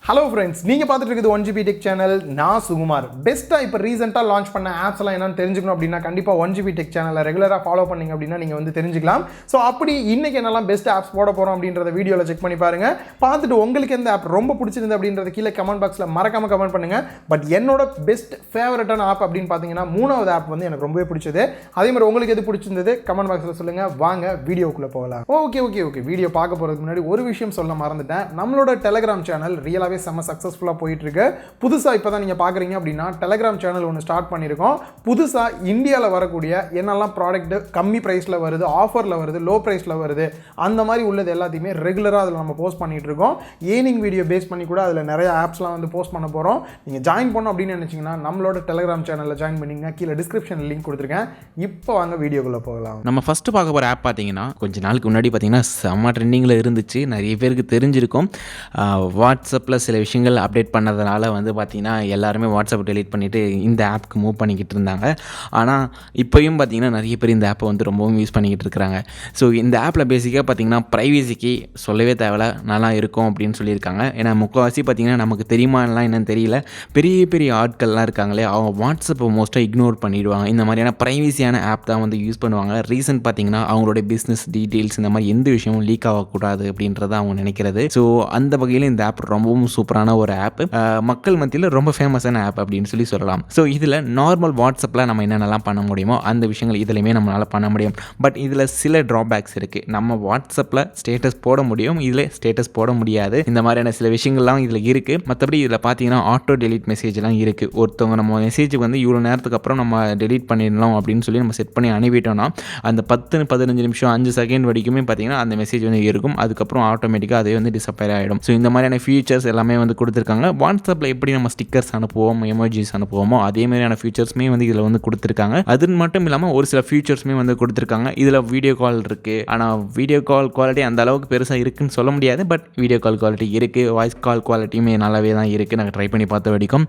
Hello friends, நீங்கள் பார்த்துட்டு இருக்குது 1GB டெக் சேனல். நான் சுகுமார். பெஸ்ட்டாக இப்போ ரீசெண்டாக லான்ச் பண்ண ஆப்ஸ் எல்லாம் என்னன்னு தெரிஞ்சுக்கணும் அப்படின்னா கண்டிப்பாக 1GB டெக் சேனலை ரெகுலராக ஃபாலோ பண்ணிங்க அப்படின்னா நீங்கள் வந்து தெரிஞ்சுக்கலாம். ஸோ அப்படி இன்றைக்கி என்னெல்லாம் பெஸ்ட் ஆப்ஸ் போட போகிறோம் அப்படின்றத வீடியோவில் செக் பண்ணி பாருங்கள். பார்த்துட்டு உங்களுக்கு எந்த ஆப் ரொம்ப பிடிச்சிருந்து அப்படின்றத கீழே கமெண்ட் பாக்ஸில் மறக்காமல் கமெண்ட் பண்ணுங்கள். பட் என்னோட பெஸ்ட் ஃபேவரட்டான ஆப் அப்படின்னு பார்த்தீங்கன்னா மூணாவது ஆப் வந்து எனக்கு ரொம்பவே பிடிச்சது. அதே மாதிரி உங்களுக்கு எது பிடிச்சிருந்தது கமெண்ட் பாக்ஸில் சொல்லுங்கள். வாங்க வீடியோக்குள்ளே போகலாம். ஓகே வீடியோ பார்க்க போகிறதுக்கு முன்னாடி ஒரு விஷயம் சொல்ல மறந்துட்டேன். நம்மளோட டெலிகிராம் சேனல் ரியலாகவே செம்ம சக்ஸஸ்ஃபுல்லாக போயிட்டுருக்கு. புதுசாக இப்போ தான் நீங்கள் பார்க்குறீங்க அப்படின்னா டெலிகிராம் சேனல் ஒன்று ஸ்டார்ட் பண்ணியிருக்கோம். புதுசாக இந்தியாவில் வரக்கூடிய என்னெல்லாம் ப்ராடக்ட்டு கம்மி ப்ரைஸில் வருது, ஆஃபரில் வருது, லோ ப்ரைஸில் வருது, அந்த மாதிரி உள்ளது எல்லாத்தையுமே ரெகுலராக அதில் நம்ம போஸ்ட் பண்ணிகிட்டு இருக்கோம். ஏர்னிங் வீடியோ பேஸ் பண்ணி கூட அதில் நிறைய ஆப்ஸ்லாம் வந்து போஸ்ட் பண்ண போகிறோம். நீங்கள் ஜாயின் பண்ணோம் அப்படின்னு நினச்சிங்கன்னா நம்மளோட டெலிகிராம் சேனலில் ஜாயின் பண்ணிங்க. கீழே டிஸ்கிரிப்ஷனில் லிங்க் கொடுத்துருக்கேன். இப்போ வாங்க வீடியோக்குள்ளே போகலாம். நம்ம ஃபஸ்ட்டு பார்க்க போகிற ஆப் பார்த்தீங்கன்னா கொஞ்சம் நாளுக்கு முன்னாடி பார்த்தீங்கன்னா செம்ம ட்ரெண்டிங்கில் இருந்துச்சு. நிறைய பேருக்கு தெரிஞ்சிருக்கும். வாட்ஸ்அப்பில் சில விஷயங்கள் அப்டேட் பண்ணதுனால வந்து பார்த்திங்கன்னா எல்லாருமே வாட்ஸ்அப் டெலீட் பண்ணிவிட்டு இந்த ஆப்புக்கு மூவ் பண்ணிக்கிட்டு இருந்தாங்க. ஆனால் இப்போயும் பார்த்திங்கன்னா நிறைய பேர் இந்த ஆப்பை வந்து ரொம்பவும் யூஸ் பண்ணிக்கிட்டு இருக்கிறாங்க. ஸோ இந்த ஆப்பில் பேசிக்காக பார்த்திங்கன்னா ப்ரைவசிக்கு சொல்லவே தேவையில்ல, நல்லா இருக்கும் அப்படின்னு சொல்லியிருக்காங்க. ஏன்னா முக்கால்வாசி பார்த்திங்கன்னா நமக்கு தெரியுமாலாம் என்னன்னு தெரியல, பெரிய பெரிய ஆட்கள்லாம் இருக்காங்களே அவங்க வாட்ஸ்அப்பை மோஸ்ட்டாக இக்னோர் பண்ணிவிடுவாங்க. இந்த மாதிரியான ப்ரைவசியான ஆப் தான் வந்து யூஸ் பண்ணுவாங்க. ரீசன் பார்த்திங்கன்னா அவங்களோட பிஸ்னஸ் டீட்டெயில்ஸ் இந்த மாதிரி எந்த விஷயமும் லீக் ஆகக்கூடாது அப்படின்றத அவங்க நினைக்கிறது. ஸோ அந்த வகையில் இந்த ஆப் ரொம்பவும் சூப்பரான ஒரு ஆப், மக்கள் மத்தியில் ரொம்ப ஃபேமஸான ஆப் அப்படின்னு சொல்லலாம். ஸோ இதில் நார்மல் வாட்ஸ்அப்பில் நம்ம என்னென்னலாம் பண்ண முடியுமோ அந்த விஷயங்கள் இதுலையுமே நம்மளால் பண்ண முடியும். பட் இதில் சில ட்ராபேக்ஸ் இருக்குது. நம்ம வாட்ஸ்அப்பில் ஸ்டேட்டஸ் போட முடியும், இதில் ஸ்டேட்டஸ் போட முடியாது. இந்த மாதிரியான சில விஷயங்கள்லாம் இதில் இருக்குது. மற்றபடி இதில் பார்த்தீங்கன்னா ஆட்டோ டெலிட் மெசேஜ்லாம் இருக்குது. ஒருத்தவங்க நம்ம மெசேஜுக்கு வந்து இவ்வளோ நேரத்துக்கு அப்புறம் நம்ம டெலிட் பண்ணிடலாம் அப்படின்னு சொல்லி நம்ம செட் பண்ணி அனுப்பிட்டோம்னா அந்த 10-15 நிமிஷம் 5 செகண்ட் வரைக்குமே பார்த்தீங்கன்னா அந்த மெசேஜ் வந்து இருக்கும். அதுக்கப்புறம் ஆட்டோமேட்டிக்காக அதே வந்து டிஸப்பேர் ஆகிடும். ஸோ இந்த மாதிரியான ஃபீச்சர்ஸ் எல்லாமே வந்து கொடுத்துருக்காங்க. வாட்ஸ்அப்பில் எப்படி நம்ம ஸ்டிக்கர்ஸ் அனுப்புவோம், எமோஜிஸ் அனுப்புவோமோ அதே மாதிரியான ஃபீச்சர்ஸுமே வந்து இதில் வந்து கொடுத்துருக்காங்க. அது மட்டும் இல்லாமல் ஒரு சில ஃபீச்சர்ஸுமே வந்து கொடுத்துருக்காங்க. இதில் வீடியோ கால் இருக்குது. ஆனால் வீடியோ கால் குவாலிட்டி அந்த அளவுக்கு பெருசாக இருக்குன்னு சொல்ல முடியாது. பட் வீடியோ கால் குவாலிட்டி இருக்குது. வாய்ஸ் கால் குவாலிட்டியுமே நல்லாவே தான் இருக்குது. நாங்கள் ட்ரை பண்ணி பார்த்த வரைக்கும்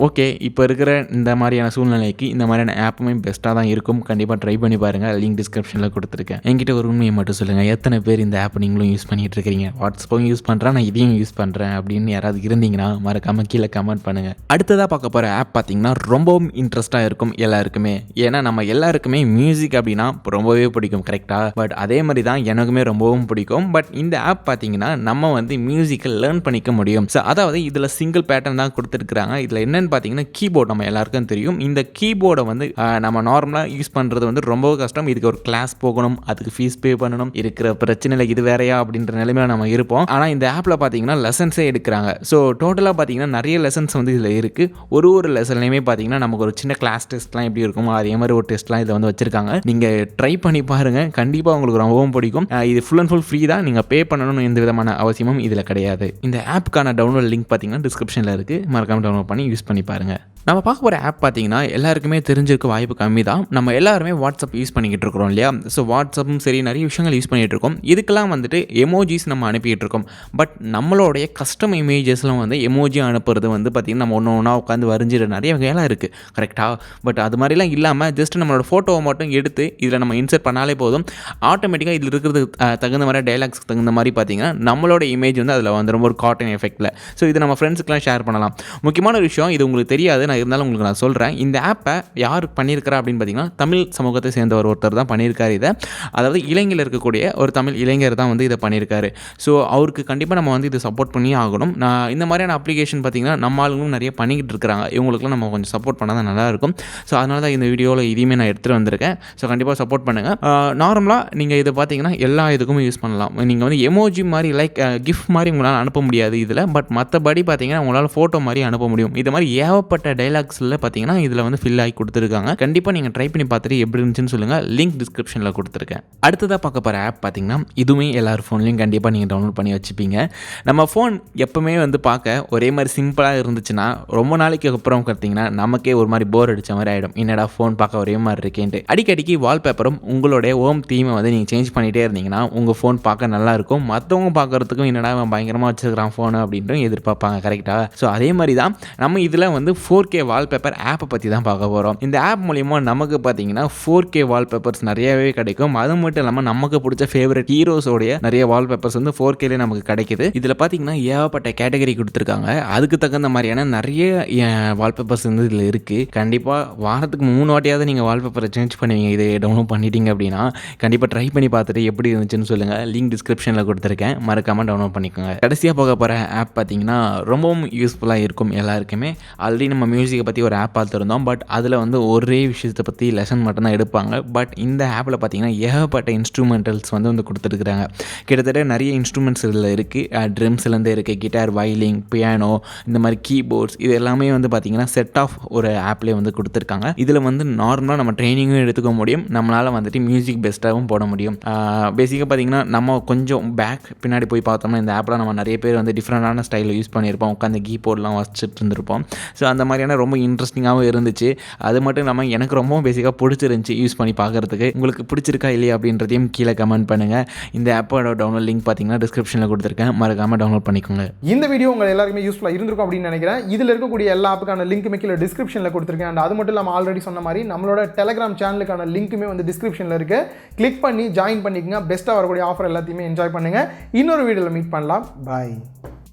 ஓகே. இப்போ இருக்கிற இந்த மாதிரியான சூழ்நிலைக்கு இந்த மாதிரியான ஆப்புமே பெஸ்ட்டாக தான் இருக்கும். கண்டிப்பாக ட்ரை பண்ணி பாருங்கள். லிங்க் டிஸ்கிரிப்ஷனில் கொடுத்துருக்கேன். என்கிட்ட ஒரு உண்மையை மட்டும் சொல்லுங்கள், எத்தனை பேர் இந்த ஆப் நீங்களும் யூஸ் பண்ணிகிட்டு இருக்கிறீங்க? வாட்ஸ்அப்பும் யூஸ் பண்ணுறேன், நான் இதையும் யூஸ் பண்ணுறேன் அப்படின்னு யாராவது இருந்தீங்கன்னா மறக்காமல் கீழே கமெண்ட் பண்ணுங்கள். அடுத்ததாக பார்க்க போகிற ஆப் பார்த்தீங்கன்னா ரொம்பவும் இன்ட்ரெஸ்ட்டாக இருக்கும் எல்லாருக்குமே. ஏன்னா நம்ம எல்லாருக்குமே மியூசிக் அப்படின்னா ரொம்பவே பிடிக்கும், கரெக்டாக? பட் அதே மாதிரி தான் எனக்குமே ரொம்பவும் பிடிக்கும். பட் இந்த ஆப் பார்த்தீங்கன்னா நம்ம வந்து மியூசிக்கை லேர்ன் பண்ணிக்க முடியும். ஸோ அதாவது இதில் சிங்கிள் பேட்டர்ன் தான் கொடுத்துருக்குறாங்க. இதில் என்னென்னு பார்த்தீங்கன்னா கீபோர்டு நம்ம எல்லாருக்கும் தெரியும். இந்த கீபோர்டை வந்து நம்ம நார்மலாக யூஸ் பண்ணுறது வந்து ரொம்ப கஷ்டம். இதுக்கு ஒரு கிளாஸ் போகணும், அதுக்கு ஃபீஸ் பே பண்ணணும், இருக்கிற பிரச்சனையில் இது வேறையா அப்படின்ற நிலைமையில் நம்ம இருப்போம். ஆனால் இந்த ஆப்பில் பார்த்தீங்கன்னா லெசன்ஸே எடுக்கிறாங்க. ஸோ டோட்டலாக பார்த்தீங்கன்னா நிறைய லெசன்ஸ் வந்து இதில் இருக்குது. ஒரு லெசன்லையுமே பார்த்தீங்கன்னா நமக்கு ஒரு சின்ன கிளாஸ் டெஸ்ட்லாம் எப்படி இருக்குமோ அதே மாதிரி ஒரு டெஸ்ட்லாம் இதை வந்து வச்சுருக்காங்க. நீங்கள் ட்ரை பண்ணி பாருங்கள், கண்டிப்பாக உங்களுக்கு ரொம்பவும் பிடிக்கும். இது ஃபுல் அண்ட் ஃபுல் ஃப்ரீ தான். நீங்கள் பே பண்ணணும்னு எந்த விதமான அவசியமும் இதில் கிடையாது. இந்த ஆப்புக்கான டவுன்லோட் லிங்க் பார்த்தீங்கன்னா டிஸ்கிரிப்ஷனில் இருக்குது. மறக்காமல் டவுன்லோட் பண்ணி யூஸ் பண்ணி பாருங்கள். நம்ம பார்க்க போகிற ஆப் பார்த்தீங்கன்னா எல்லாருக்குமே தெரிஞ்சிருக்க வாய்ப்பு கம்மி தான். நம்ம எல்லாருமே வாட்ஸ்அப் யூஸ் பண்ணிக்கிட்டு இருக்கிறோம் இல்லையா? ஸோ வாட்ஸ்அப்பும் சரி நிறைய விஷயங்கள் யூஸ் பண்ணிகிட்டு இருக்கோம். இதுக்கெல்லாம் வந்துட்டு எமோஜிஸ் நம்ம அனுப்பிக்கிட்டு இருக்கோம். பட் நம்மளுடைய கஸ்டம் இமேஜஸ்லாம் வந்து எமோஜி அனுப்புறது வந்து பார்த்திங்கன்னா நம்ம ஒன்று ஒன்றா உட்காந்து வரைஞ்சிட நிறைய வகையெல்லாம் இருக்குது, கரெக்டாக? பட் அது மாதிரிலாம் இல்லாமல் ஜஸ்ட் நம்மளோட ஃபோட்டோவை மட்டும் எடுத்து இதில் நம்ம இன்சர்ட் பண்ணாலே போதும். ஆட்டோமேட்டிக்காக இதில் இருக்கிறது தகுந்த மாதிரி டைலாக்ஸ்க்கு தகுந்த மாதிரி பார்த்திங்கன்னா நம்மளோட இமேஜ் வந்து அதில் வந்துடும் ஒரு காட்டன் எஃபெக்டில். ஸோ இதை நம்ம ஃப்ரெண்ட்ஸுக்கெலாம் ஷேர் பண்ணலாம். முக்கியமான ஒரு விஷயம், இது உங்களுக்கு தெரியாது, இருந்தாலும் உங்களுக்கு நான் சொல்கிறேன். இந்த ஆப்பை யார் பண்ணியிருக்கிறா அப்படின்னு பார்த்தீங்கன்னா தமிழ் சமூகத்தை சேர்ந்த ஒருத்தர் தான் பண்ணியிருக்காரு இதை. அதாவது இளைஞர் இருக்கக்கூடிய ஒரு தமிழ் இளைஞர் தான் வந்து இதை பண்ணியிருக்காரு. ஸோ அவருக்கு கண்டிப்பாக நம்ம வந்து இதை சப்போர்ட் பண்ணி ஆகணும். நான் இந்த மாதிரியான அப்ளிகேஷன் பார்த்திங்கன்னா நம்ம ஆளுங்களும் நிறைய பண்ணிக்கிட்டு இருக்கிறாங்க. இவங்களுக்குலாம் நம்ம கொஞ்சம் சப்போர்ட் பண்ணால் தான் நல்லாயிருக்கும். ஸோ அதனால தான் இந்த வீடியோவில் இதையுமே நான் எடுத்துகிட்டு வந்திருக்கேன். ஸோ கண்டிப்பாக சப்போர்ட் பண்ணுங்கள். நார்மலாக நீங்கள் இதை பார்த்தீங்கன்னா எல்லா இதுக்குமே யூஸ் பண்ணலாம். நீங்கள் வந்து எமோஜி மாதிரி லைக் கிஃப்ட் மாதிரி உங்களால் அனுப்ப முடியாது இதில். பட் மற்றபடி பார்த்தீங்கன்னா உங்களால் ஃபோட்டோ மாதிரி அனுப்ப முடியும். இது மாதிரி ஏகப்பட்ட டைலாக்ஸில் பார்த்தீங்கன்னா இதில் வந்து ஃபில் ஆகி கொடுத்துருக்காங்க. கண்டிப்பாக நீங்கள் ட்ரை பண்ணி பார்த்துட்டு எப்படி இருந்துச்சுன்னு சொல்லுங்கள். லிங்க் டிஸ்கிரிப்ஷனில் கொடுத்துருக்கேன். அடுத்ததாக பார்க்க போகிற ஆப் பார்த்தீங்கன்னா இதுவுமே எல்லார் ஃபோன்லையும் கண்டிப்பாக நீங்கள் டவுன்லோட் பண்ணி வச்சுப்பீங்க. நம்ம ஃபோன் எப்போவுமே வந்து பார்க்க ஒரே மாதிரி சிம்பிளாக இருந்துச்சுன்னா ரொம்ப நாளைக்கு அப்புறம் பார்த்தீங்கன்னா நமக்கே ஒரு மாதிரி போர் அடித்த மாதிரி ஆகிடும். என்னடா ஃபோன் பார்க்க ஒரே மாதிரி இருக்கேன்ட்டு. அடிக்கடிக்கு வால்பேப்பரும் உங்களுடைய ஹோம் தீமை வந்து நீங்கள் சேஞ்ச் பண்ணிகிட்டே இருந்தீங்கன்னா உங்கள் ஃபோன் பார்க்க நல்லாயிருக்கும். மற்றவங்க பார்க்குறதுக்கும் என்னடா பயங்கரமாக வச்சுருக்கிறான் ஃபோனு அப்படின்ட்டு எதிர்பார்ப்பாங்க, கரெக்டாக? ஸோ அதே மாதிரி தான் நம்ம இதில் வந்து 4K வால்பேப்பர் ஆப்பை பற்றி தான் பார்க்க போகிறோம். இந்த ஆப் மூலிமா நமக்கு பார்த்தீங்கன்னா 4K வால்பேப்பர்ஸ் நிறையவே கிடைக்கும். அது மட்டும் இல்லாமல் நமக்கு பிடிச்ச ஃபேவரட் ஹீரோஸோடைய நிறைய வால்பேப்பர்ஸ் வந்து 4Kலே நமக்கு கிடைக்குது. இதில் பார்த்தீங்கன்னா பார்த்திங்கன்னா ஏகப்பட்ட கேட்டகரி கொடுத்துருக்காங்க. அதுக்கு தகுந்த மாதிரியான நிறைய வால்பேப்பர்ஸ் வந்து இதில் இருக்குது. கண்டிப்பாக வாரத்துக்கு 3 வாட்டியாவது நீங்கள் வால்பேப்பரை சேஞ்ச் பண்ணுவீங்க இதை டவுன்லோட் பண்ணிட்டீங்க அப்படின்னா. கண்டிப்பாக ட்ரை பண்ணி பார்த்துட்டு எப்படி இருந்துச்சுன்னு சொல்லுங்கள். லிங்க் டிஸ்கிரிப்ஷனில் கொடுத்துருக்கேன், மறக்காமல் டவுன்லோட் பண்ணிக்கோங்க. கடைசியாக போக போகிற ஆப் பார்த்திங்கன்னா ரொம்பவும் யூஸ்ஃபுல்லாக இருக்கும் எல்லாருக்குமே. ஆல்ரெடி நம்ம மியூசிக்கை பற்றி ஒரு ஆப் பார்த்துருந்தோம். பட் அதில் வந்து ஒரே விஷயத்தை பற்றி லெசன் மட்டும்தான் எடுப்பாங்க. பட் இந்த ஆப்பில் பார்த்திங்கன்னா ஏகப்பட்ட இன்ஸ்ட்ருமெண்டல்ஸ் வந்து கொடுத்துருக்குறாங்க. கிட்டத்தட்ட நிறைய இன்ஸ்ட்ருமெண்ட்ஸ் இதில் இருக்குது. ட்ரம்ஸ்லேருந்து இருக்குது, கிட்டார், வயலின், பியானோ, இந்த மாதிரி கீபோர்ட்ஸ், இது எல்லாமே வந்து பார்த்திங்கன்னா செட் ஆஃப் ஒரு ஆப்லேயே வந்து கொடுத்துருக்காங்க. இதில் வந்து நார்மலாக நம்ம ட்ரைனிங்கும் எடுத்துக்க முடியும், நம்மளால் வந்துட்டு மியூசிக் பெஸ்ட்டாகவும் போட முடியும். பேசிக்காக பார்த்திங்கன்னா நம்ம கொஞ்சம் பேக் பின்னாடி போய் பார்த்தோம்னா இந்த ஆப்பில் நம்ம நிறைய பேர் வந்து டிஃப்ரெண்டான ஸ்டைலில் யூஸ் பண்ணியிருப்போம், உட்காந்து கீபோர்ட்லாம் வச்சுட்டு இருந்திருப்போம். ஸோ அந்த மாதிரியான ரொம்ப இன்ட்ரெஸ்டிங்காகவும் இருந்துச்சு. அது மட்டும் இல்லாமல் எனக்கு ரொம்பவும் பேசிக்காக பிடிச்சிருந்துச்சி யூஸ் பண்ணி பார்க்குறதுக்கு. உங்களுக்கு பிடிச்சிருக்கா இல்லையா அப்படின்றதையும் கீழே கமெண்ட் பண்ணுங்கள். இந்த ஆப்போட டவுன்லோட் லிங்க் பார்த்தீங்கன்னா டிஸ்கிரிப்ஷனில் கொடுத்துருக்கேன், மறக்காமல் டவுன்லோட் பண்ணிக்கோங்க. இந்த வீடியோ உங்கள் எல்லாருக்குமே யூஸ்ஃபுல்லாக இருந்திருக்கும் அப்படின்னு நினைக்கிறேன். இதில் இருக்கக்கூடிய எல்லா ஆப்புக்கான லிங்க்குமே கீழே டிஸ்கிரிப்ஷனில் கொடுத்துருக்கேன். அண்ட் அது மட்டும் இல்லாமல் ஆல்ரெடி சொன்ன மாதிரி நம்மளோட டெலிகிராம் சேனலுக்கான லிங்க்குமே வந்து டிஸ்கிரிப்ஷனில் இருக்குது. கிளிக் பண்ணி ஜாயின் பண்ணிக்கோங்க. பெஸ்ட்டாக வரக்கூடிய ஆஃபர் எல்லாத்தையுமே என்ஜாய் பண்ணுங்கள். இன்னொரு வீடியோவில் மீட் பண்ணலாம். பாய்.